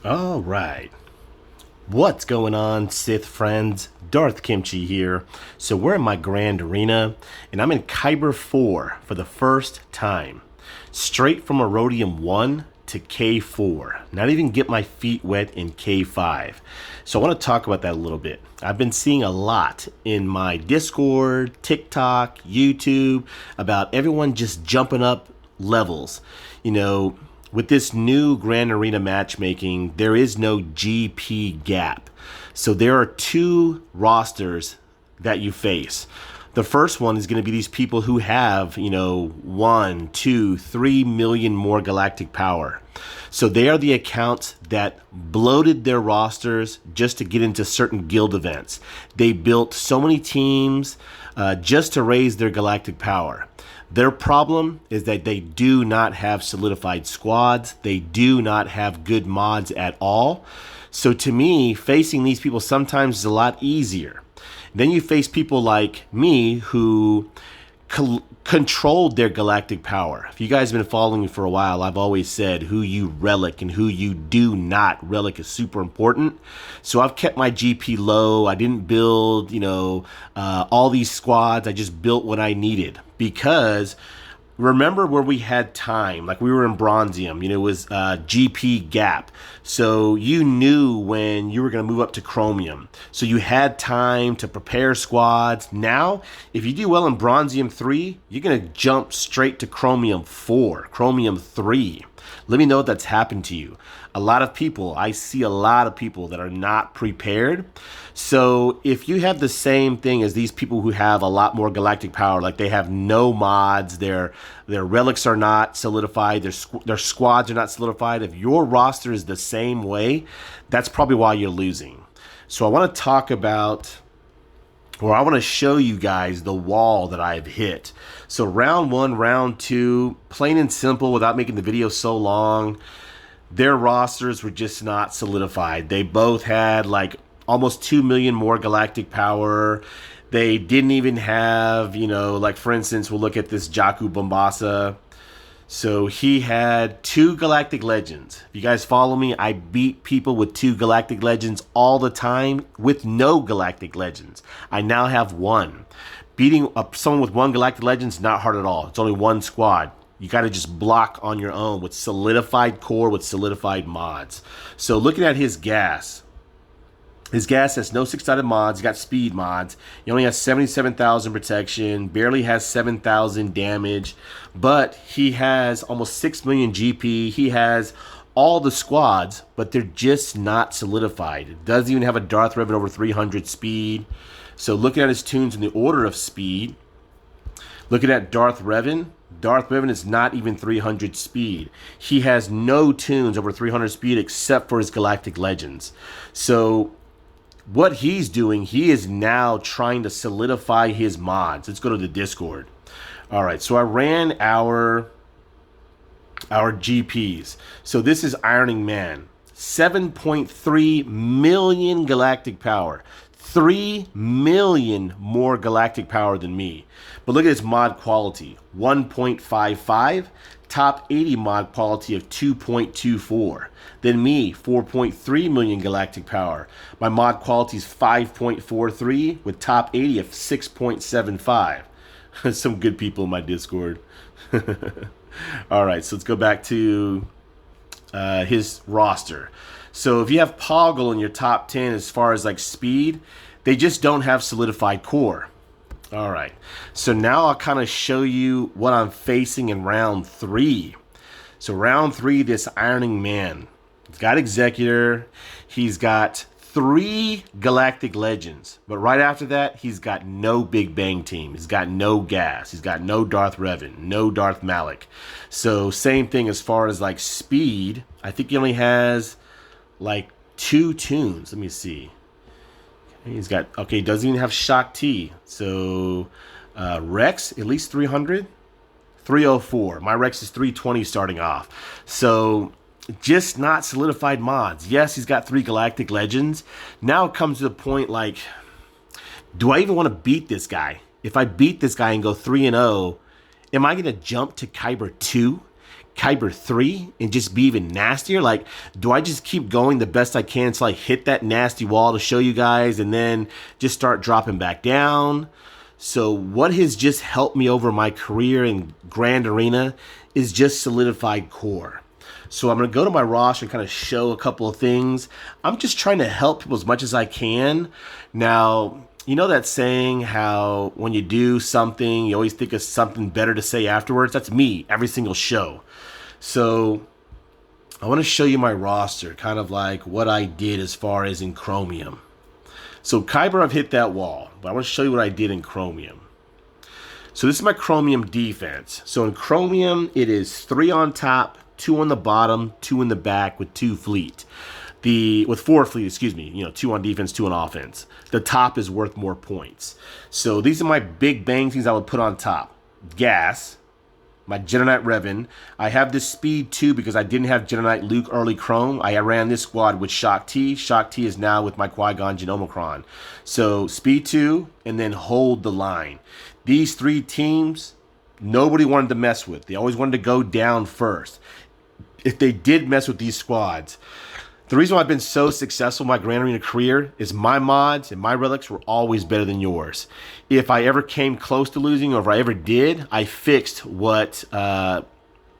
All right. What's going on, Sith friends? Darth Kimchi here. So we're in my grand arena, and I'm in Kyber 4 for the first time. Straight from Erodium 1 to K4. Not even get my feet wet in K5. So I want to talk about that a little bit. I've been seeing a lot in my Discord, TikTok, YouTube about everyone just jumping up levels. With this new Grand Arena matchmaking, there is no GP gap. So there are two rosters that you face. The first one is going to be these people who have, 1, 2, 3 million more galactic power. So they are the accounts that bloated their rosters just to get into certain guild events. They built so many teams just to raise their galactic power. Their problem is that they do not have solidified squads. They do not have good mods at all. So to me, facing these people sometimes is a lot easier. Then you face people like me who controlled their galactic power. If you guys have been following me for a while, I've always said who you relic and who you do not relic is super important. So I've kept my GP low. I didn't build, all these squads. I just built what I needed because remember where we had time, like we were in Bronzium, it was GP gap. So you knew when you were going to move up to Chromium. So you had time to prepare squads. Now, if you do well in Bronzium 3, you're going to jump straight to Chromium 4, Chromium 3. Let me know if that's happened to you. I see a lot of people that are not prepared. So if you have the same thing as these people who have a lot more galactic power, like they have no mods, their relics are not solidified, their squads are not solidified. If your roster is the same way, that's probably why you're losing. So I want to show you guys the wall that I've hit. So round 1, round 2, plain and simple, without making the video so long, their rosters were just not solidified. They both had like almost 2 million more galactic power. They didn't even have, like for instance, we'll look at this Jakku Bombasa. So he had 2 Galactic Legends. If you guys follow me, I beat people with 2 Galactic Legends all the time with no Galactic Legends. I now have 1. Beating someone with 1 Galactic Legend is not hard at all. It's only 1 squad. You got to just block on your own with solidified core, with solidified mods. So looking at his gas. His gas has no 6-sided mods. He's got speed mods. He only has 77,000 protection. Barely has 7,000 damage. But he has almost 6 million GP. He has all the squads, but they're just not solidified. It doesn't even have a Darth Revan over 300 speed. So looking at his tunes in the order of speed. Looking at Darth Revan. Darth Revan is not even 300 speed. He has no tunes over 300 speed except for his Galactic Legends. So what he's doing, he is now trying to solidify his mods. Let's go to the Discord. All right, so I ran our GPs. So this is Ironing Man. 7.3 million galactic power. 3 million more galactic power than me. But look at his mod quality. 1.55. Top 80 mod quality of 2.24. Then me, 4.3 million galactic power. My mod quality is 5.43 with top 80 of 6.75. Some good people in my Discord. All right, so let's go back to his roster. So if you have Poggle in your top 10 as far as like speed, they just don't have solidified core. All right, so now I'll kind of show you what I'm facing in round 3. So round 3, this Ironing Man. He's got Executor. He's got 3 Galactic Legends. But right after that, he's got no Big Bang Team. He's got no gas. He's got no Darth Revan, no Darth Malik. So same thing as far as like speed. I think he only has like 2 tunes. Let me see. He's got, okay, he doesn't even have Shock T. So Rex, at least 300. 304. My Rex is 320 starting off. So just not solidified mods. Yes, he's got 3 Galactic Legends. Now it comes to the point like, do I even want to beat this guy? If I beat this guy and go 3-0, am I going to jump to Kyber 2? Kyber 3 and just be even nastier? Like, do I just keep going the best I can until I hit that nasty wall to show you guys and then just start dropping back down? So what has just helped me over my career in Grand Arena is just solidified core. So I'm going to go to my roster and kind of show a couple of things. I'm just trying to help people as much as I can. Now, you know that saying how when you do something, you always think of something better to say afterwards? That's me every single show. So I want to show you my roster, kind of like what I did as far as in Chromium. So Kyber, I've hit that wall, but I want to show you what I did in Chromium. So this is my Chromium defense. So in Chromium, it is 3 on top, 2 on the bottom, 2 in the back with 2 fleet. With 4 fleet, excuse me, 2 on defense, 2 on offense. The top is worth more points. So these are my big bang things I would put on top. Gas, my Jedi Knight Revan. I have this speed 2 because I didn't have Jedi Knight Luke early Chrome. I ran this squad with Shock T. Shock T is now with my Qui-Gon Jinn Omicron. So speed 2 and then hold the line. These 3 teams, nobody wanted to mess with. They always wanted to go down first. If they did mess with these squads, the reason why I've been so successful in my Grand Arena career is my mods and my relics were always better than yours. If I ever came close to losing, or if I ever did, I fixed what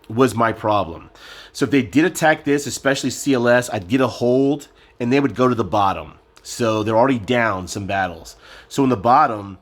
was my problem. So if they did attack this, especially CLS, I'd get a hold and they would go to the bottom. So they're already down some battles. So in the bottom,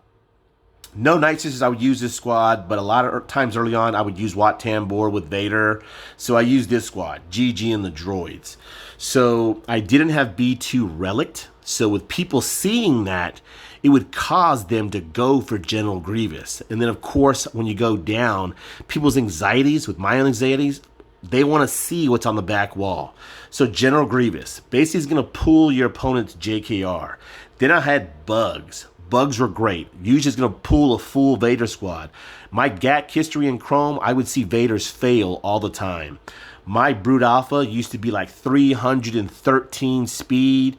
no Night Sisters I would use this squad, but a lot of times early on I would use Wat Tambor with Vader. So I used this squad, GG and the droids. So I didn't have B2 Relict. So with people seeing that, it would cause them to go for General Grievous. And then of course, when you go down, people's anxieties, with my own anxieties, they want to see what's on the back wall. So General Grievous basically is going to pull your opponent's JKR. Then I had bugs. Bugs were great. Usually it's going to pull a full Vader squad. My GAC history in Chrome, I would see Vaders fail all the time. My Brute Alpha used to be like 313 speed.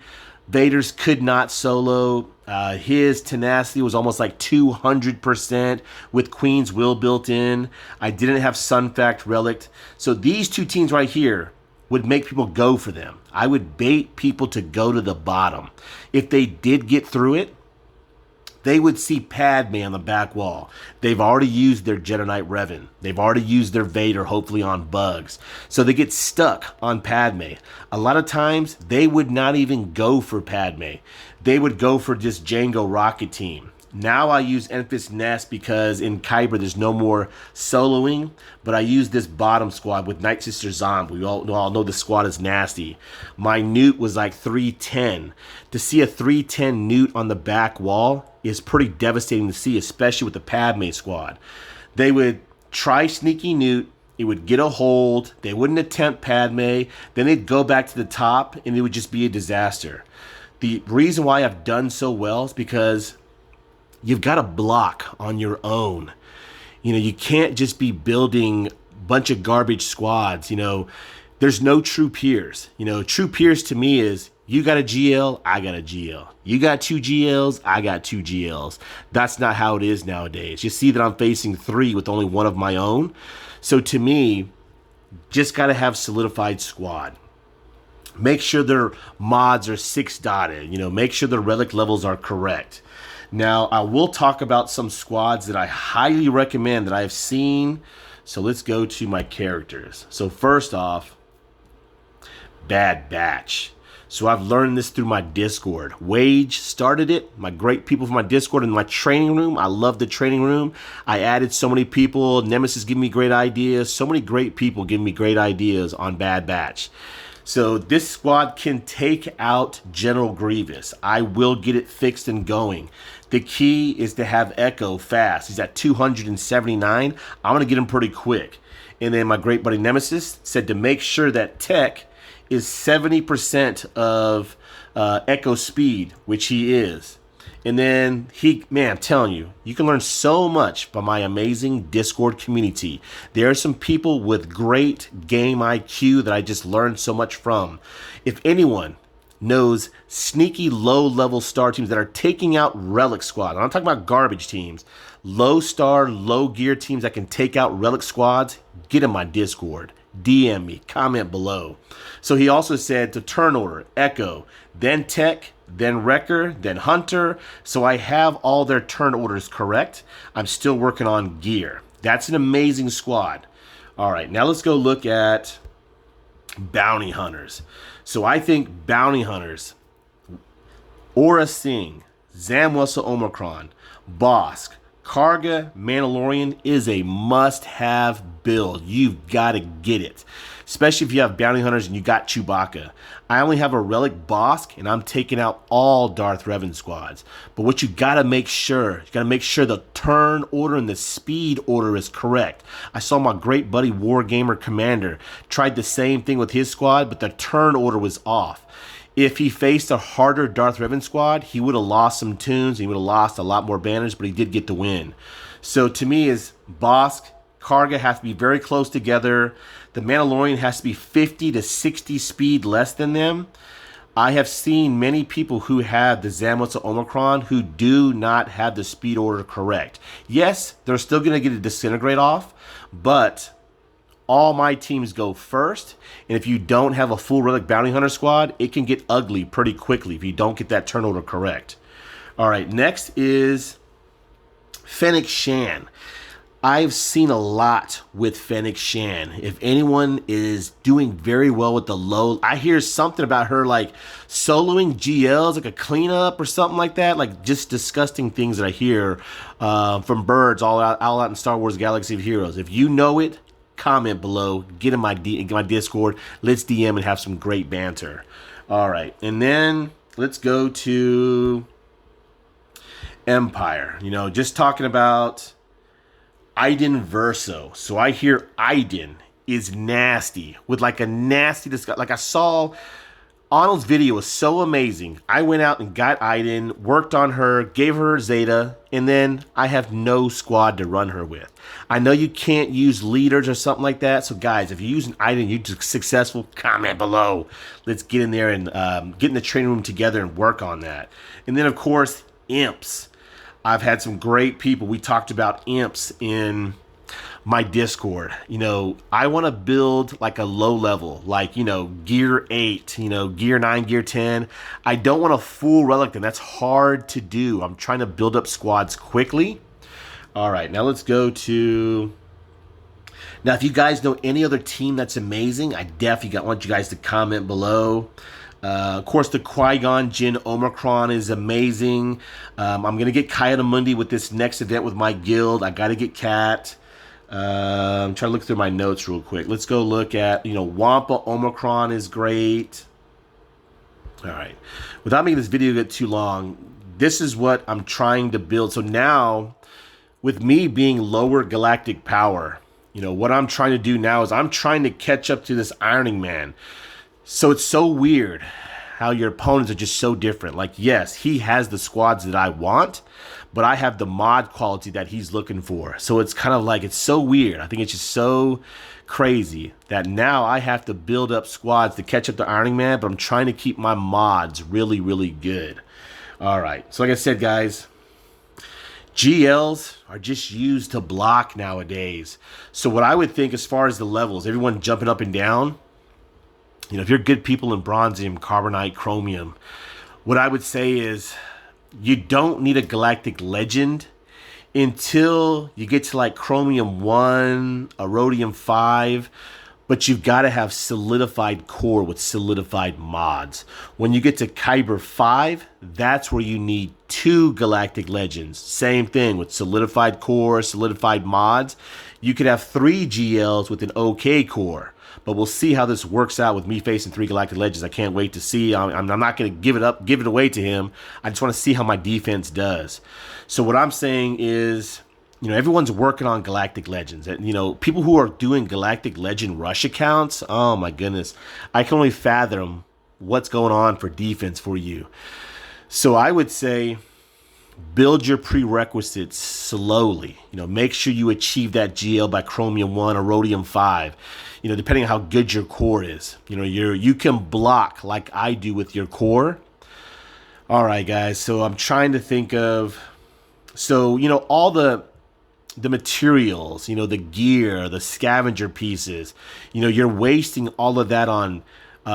Vaders could not solo. His tenacity was almost like 200% with Queen's Will built in. I didn't have Sun Fact Relic. So these 2 teams right here would make people go for them. I would bait people to go to the bottom. If they did get through it, they would see Padme on the back wall. They've already used their Jedi Knight Revan. They've already used their Vader, hopefully on bugs. So they get stuck on Padme. A lot of times, they would not even go for Padme. They would go for just Jango Rocket Team. Now I use Enfys Nest because in Kyber there's no more soloing, but I use this bottom squad with Night Sister Zombie. We all know the squad is nasty. My Newt was like 310. To see a 310 Newt on the back wall is pretty devastating to see, especially with the Padme squad. They would try sneaky Newt, it would get a hold, they wouldn't attempt Padme, then they'd go back to the top and it would just be a disaster. The reason why I've done so well is because you've got to block on your own. You can't just be building a bunch of garbage squads. There's no true peers. True peers to me is you got a GL, I got a GL. You got 2 GLs, I got 2 GLs. That's not how it is nowadays. You see that I'm facing 3 with only 1 of my own. So to me, just got to have solidified squad. Make sure their mods are 6 dotted. Make sure their relic levels are correct. Now, I will talk about some squads that I highly recommend that I've seen. So let's go to my characters. So first off, Bad Batch. So I've learned this through my Discord. Wage started it, my great people from my Discord and my training room. I love the training room. I added so many people. Nemesis giving me great ideas. So many great people giving me great ideas on Bad Batch. So this squad can take out General Grievous. I will get it fixed and going. The key is to have Echo fast. He's at 279. I'm going to get him pretty quick. And then my great buddy Nemesis said to make sure that Tech is 70% of Echo speed, which he is. And then I'm telling you, you can learn so much by my amazing Discord community. There are some people with great game IQ that I just learned so much from. If anyone knows sneaky low-level star teams that are taking out Relic Squad, I'm not talking about garbage teams, low-star, low-gear teams that can take out Relic Squads, get in my Discord. DM me, comment below. So he also said to turn order, Echo, then Tech, then Wrecker, then Hunter. So I have all their turn orders correct. I'm still working on gear. That's an amazing squad. All right, now let's go look at bounty hunters. So I think bounty hunters, Aura Singh, Zamwesa Omicron, Bosk, Karga, Mandalorian is a must-have build. You've got to get it. Especially if you have bounty hunters and you got Chewbacca. I only have a Relic Bosk, and I'm taking out all Darth Revan squads. But what you got to make sure, the turn order and the speed order is correct. I saw my great buddy Wargamer Commander tried the same thing with his squad, but the turn order was off. If he faced a harder Darth Revan squad, he would have lost some tunes. He would have lost a lot more banners, but he did get the win. So to me, is Bosk, Karga have to be very close together. The Mandalorian has to be 50 to 60 speed less than them. I have seen many people who have the Zamwesa Omicron who do not have the speed order correct. Yes, they're still going to get a disintegrate off, but all my teams go first, and if you don't have a full Relic Bounty Hunter squad, it can get ugly pretty quickly if you don't get that turn order correct. All right, next is Fennec Shan. I've seen a lot with Fennec Shan. If anyone is doing very well with the low, I hear something about her like soloing GLs, like a cleanup or something like that. Like just disgusting things that I hear from birds all out in Star Wars Galaxy of Heroes. If you know it, comment below, get in my Discord, let's DM and have some great banter. All right, and then let's go to Empire. Just talking about Iden Verso. So I hear Iden is nasty with like a nasty disgust. Like I saw Arnold's video was so amazing. I went out and got Iden, worked on her, gave her Zeta, and then I have no squad to run her with. I know you can't use leaders or something like that. So guys, if you're using Iden, you're successful, comment below. Let's get in there and get in the training room together and work on that. And then of course, imps. I've had some great people. We talked about imps in my Discord. I want to build like a low level, like, gear 8, gear 9, gear 10. I don't want a full relic, and that's hard to do. I'm trying to build up squads quickly. All right, now let's go to... Now, if you guys know any other team that's amazing, I definitely want you guys to comment below. Of course, the Qui-Gon Jinn Omicron is amazing. I'm going to get Kayadamundi with this next event with my guild. I got to get Cat. I'm trying to look through my notes real quick. Let's go look at, Wampa Omicron is great. All right. Without making this video get too long, this is what I'm trying to build. So now, with me being lower galactic power, what I'm trying to do now is I'm trying to catch up to this Ironing Man. So it's so weird how your opponents are just so different. Like, yes, he has the squads that I want, but I have the mod quality that he's looking for. So it's kind of like, it's so weird. I think it's just so crazy that now I have to build up squads to catch up to Ironing Man, but I'm trying to keep my mods really, really good. All right. So like I said, guys, GLs are just used to block nowadays. So what I would think as far as the levels, everyone jumping up and down, if you're good people in Bronzium, Carbonite, Chromium, what I would say is you don't need a Galactic Legend until you get to like Chromium 1, Rhodium 5, but you've got to have solidified core with solidified mods. When you get to Kyber 5, that's where you need 2 Galactic Legends. Same thing with solidified core, solidified mods. You could have 3 GLs with an OK core. But we'll see how this works out with me facing 3 Galactic Legends. I can't wait to see. I'm not going to give it away to him. I just want to see how my defense does. So what I'm saying is, everyone's working on Galactic Legends. And, people who are doing Galactic Legend rush accounts, oh my goodness. I can only fathom what's going on for defense for you. So I would say build your prerequisites slowly. Make sure you achieve that GL by Chromium 1 or Rhodium 5. Depending on how good your core is. You can block like I do with your core. All right, guys. So I'm trying to think of... So, all the the materials, the gear, the scavenger pieces. You're wasting all of that on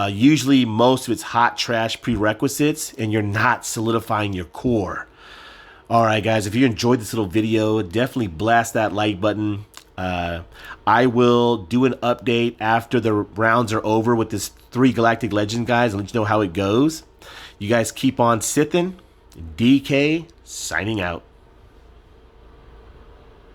usually most of it's hot trash prerequisites, and you're not solidifying your core. All right, guys, if you enjoyed this little video, definitely blast that like button. I will do an update after the rounds are over with this 3 Galactic Legend, guys, and let you know how it goes. You guys keep on Sithin'. DK signing out.